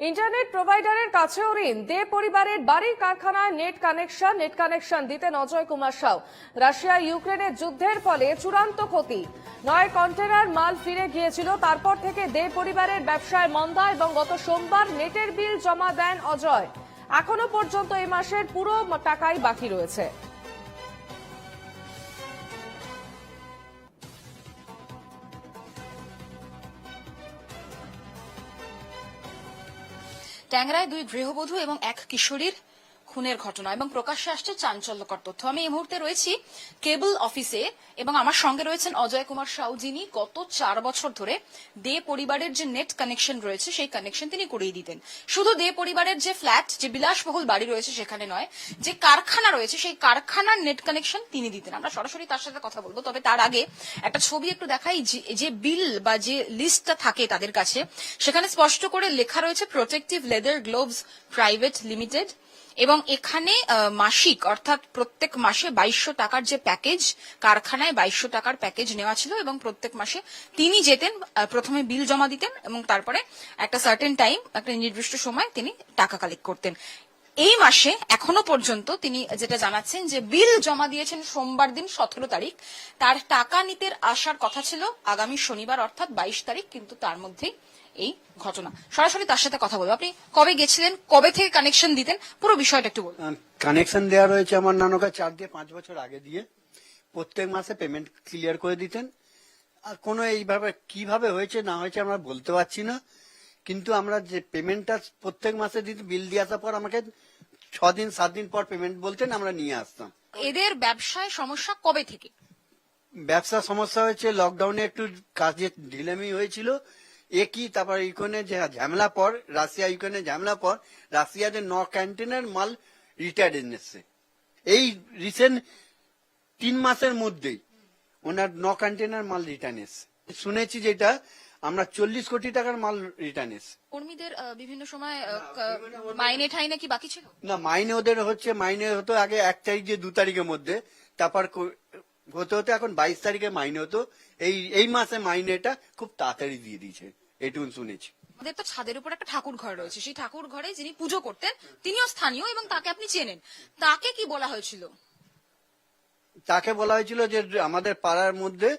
Internet প্রোভাইডারের কাছেও ঋণ, দে পরিবারের বাড়ির কারখানায় নেট কানেকশন দিতেন অজয় কুমার সাউ। রাশিয়া ইউক্রেনের যুদ্ধের ফলে চূড়ান্ত ক্ষতি, 9 কন্টেনার মাল ফিরে গিয়েছিল। তারপর থেকে দে পরিবারের ব্যবসায় মন্দা এবং গত সোমবার নেটের বিল জমা দেন অজয়। এখনো পর্যন্ত এই মাসের পুরো টাকাই বাকি রয়েছে। ট্যাংরায় 2 গৃহবধূ এবং 1 কিশোরীর খুনের ঘটনা এবং প্রকাশ্যে আসছে চাঞ্চল্যকর তথ্য। আমি এই মুহূর্তে রয়েছি কেবল অফিসে এবং আমার সঙ্গে রয়েছেন অজয় কুমার সাউ, যিনি গত 4 বছর ধরে দে পরিবারের যে নেট কানেকশন রয়েছে সেই কানেকশন তিনি করিয়ে দিতেন। শুধু দে পরিবারের যে ফ্ল্যাট, যে বিলাসবহুল বাড়ি রয়েছে সেখানে নয়, যে কারখানা রয়েছে সেই কারখানার নেট কানেকশন তিনি দিতেন। আমরা সরাসরি তার সাথে কথা বলবো, তবে তার আগে একটা ছবি একটু দেখাই। যে বিল বা যে লিস্টটা থাকে তাদের কাছে, সেখানে স্পষ্ট করে লেখা রয়েছে protective leather gloves private limited, এবং এখানে মাসিক অর্থাৎ প্রত্যেক মাসে 2200 টাকার যে প্যাকেজ, কারখানায় 2200 টাকার প্যাকেজ নেওয়া ছিল এবং প্রত্যেক মাসে তিনি যেতেন, প্রথমে বিল জমা দিতেন এবং তারপরে একটা সার্টেন টাইম, একটা নির্দিষ্ট সময় তিনি টাকা কালেক্ট করতেন। এই মাসে এখনো পর্যন্ত তিনি যেটা জানাচ্ছেন যে বিল জমা দিয়েছেন সোমবার দিন 17 তারিখ, তার টাকা নিতে আসার কথা ছিল আগামী শনিবার অর্থাৎ 22 তারিখ, কিন্তু তার মধ্যেই এই ঘটনা। সরাসরি তার সাথে কথা বলবো। আপনি কবে গেছিলেন, কবে থেকে কানেকশন দিতেন, পুরো বিষয়টা একটু বলুন। কানেকশন দেওয়া রয়েছে আমার নানকা 4 দিয়ে 5 বছর আগে দিয়ে, প্রত্যেক মাসে পেমেন্ট ক্লিয়ার করে দিতেন। আর কোনো এইভাবে কিভাবে হয়েছে না হয়েছে আমরা বলতে পারছি না, কিন্তু আমরা যে পেমেন্টটা প্রত্যেক মাসে দিতে, বিল দিয়ে আসার পর আমাকে 6 দিন 7 দিন পর পেমেন্ট বলতেন, আমরা নিয়ে আসতাম। এদের ব্যবসায় সমস্যা কবে থেকে? ব্যবসা সমস্যা হয়েছে লকডাউনে, একটু কাজে ঢিলেমি হয়েছিল একই। তারপর ইউক্রেনের যে ঝামেলা পর, রাশিয়া ইউক্রেনের ঝামেলা পর, রাশিয়াতে 9 কন্টেনার মাল রিটার্ন এসছে। এই রিসেন্ট 3 মাসের মধ্যেই ওনার 9 কন্টেনার মাল রিটার্ন এসছে। শুনেছি যেটা আমরা 40 কোটি টাকার মাল রিটার্ন এসছে। কর্মীদের বিভিন্ন সময় মাইনে ঠাইনে কি বাকি ছিল? না, মাইনে ওদের হচ্ছে, মাইনে হতো আগে 1 তারিখ দিয়ে 2 তারিখের মধ্যে, তারপর হতে হতে এখন 22 তারিখে মাইনে হতো। এই মাসে মাইনেটা খুব তাড়াতাড়ি দিয়ে দিয়েছে, এটুকু শুনেছি। আমাদের তো ছাদের উপর একটা ঠাকুর ঘর রয়েছে, সেই ঠাকুর ঘরে যিনি পুজো করতেন তিনিও স্থানীয় এবং তাকে আপনি চেনেন, তাকে কি বলা হয়েছিল? তাকে বলা হয়েছিল যে আমাদের পাড়ার মধ্যে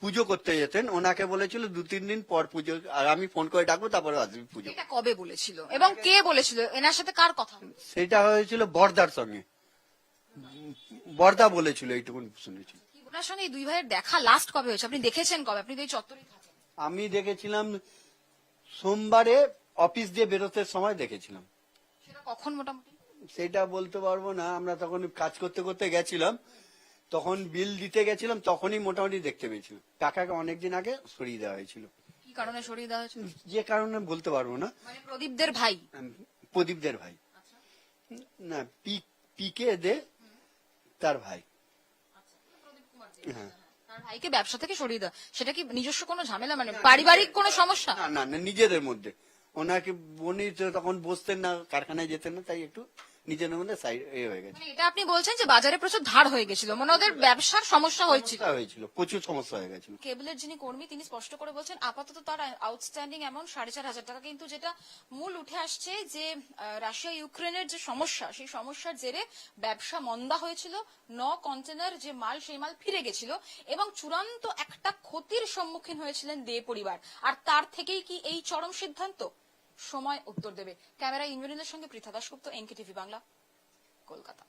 পুজো করতে যেতেন, ওনাকে বলেছিল 2-3 দিন পর পুজো, আর আমি ফোন করে ডাকবো তারপরে আসবি পুজো। এটা কবে বলেছিল এবং কে বলেছিল? এনার সাথে কার কথা? সেটা হয়েছিল বর্দার সঙ্গে, বর্দা বলেছিল, এইটুকু শুনেছি। ওনার সঙ্গে এই 2 ভাইয়ের দেখা লাস্ট কবে হয়েছে? আপনি দেখেছেন কবে? আপনি তো এই চত্বরেই থাকেন। আমি দেখেছিলাম সোমবারে অফিস দিয়ে বেরোতে সময় দেখেছিলাম। সেটা কখন মোটামুটি? সেটা বলতে পারবো না, আমরা তখন কাজ করতে করতে গেছিলাম, তখন বিল দিতে গেছিলাম, তখনই মোটামুটি দেখতে পেয়েছিলাম। টাকাকে অনেকদিন আগে সরিয়ে দেওয়া হয়েছিল। কি কারণে সরিয়ে দেওয়া হয়েছিল? যে কারণে বলতে পারবো না। মানে প্রদীপদের ভাই? প্রদীপদের ভাই না, পিকে দে তার ভাই। হ্যাঁ, তার ভাইকে ব্যবসা থেকে সরিয়ে দেওয়া, সেটা কি নিজস্ব কোনো ঝামেলা, মানে পারিবারিক কোনো সমস্যা? না না, নিজেদের মধ্যে। ওনাকে উনি তখন বসতেন না, কারখানায় যেতেন না, তাই একটু নিজেদের মধ্যে সাইড হয়ে গেছে। এটা আপনি বলছেন যে বাজারে প্রচুর ধার হয়ে গেছিল, মানে ওদের ব্যবসার সমস্যা হয়েছিল, প্রচুর সমস্যা হয়ে গেছিল। কেবলের যিনি কর্মী তিনি স্পষ্ট করে বলছেন আপাতত তার আউটস্ট্যান্ডিং অ্যামাউন্ট 4,500 টাকা, কিন্তু যেটা মূল উঠে আসছে যে রাশিয়া ইউক্রেনের যে সমস্যা, সেই সমস্যার জেরে ব্যবসা মন্দা হয়েছিল, 9 কন্টেনার যে মাল সেই মাল ফিরে গেছিল এবং চূড়ান্ত একটা ক্ষতির সম্মুখীন হয়েছিলেন দে পরিবার। আর তার থেকেই কি এই চরম সিদ্ধান্ত? সময় উত্তর দেবে। ক্যামেরা ইন্দ্রনীলের সঙ্গে পৃথা দাশগুপ্ত, এনকেটিভি বাংলা, কলকাতা।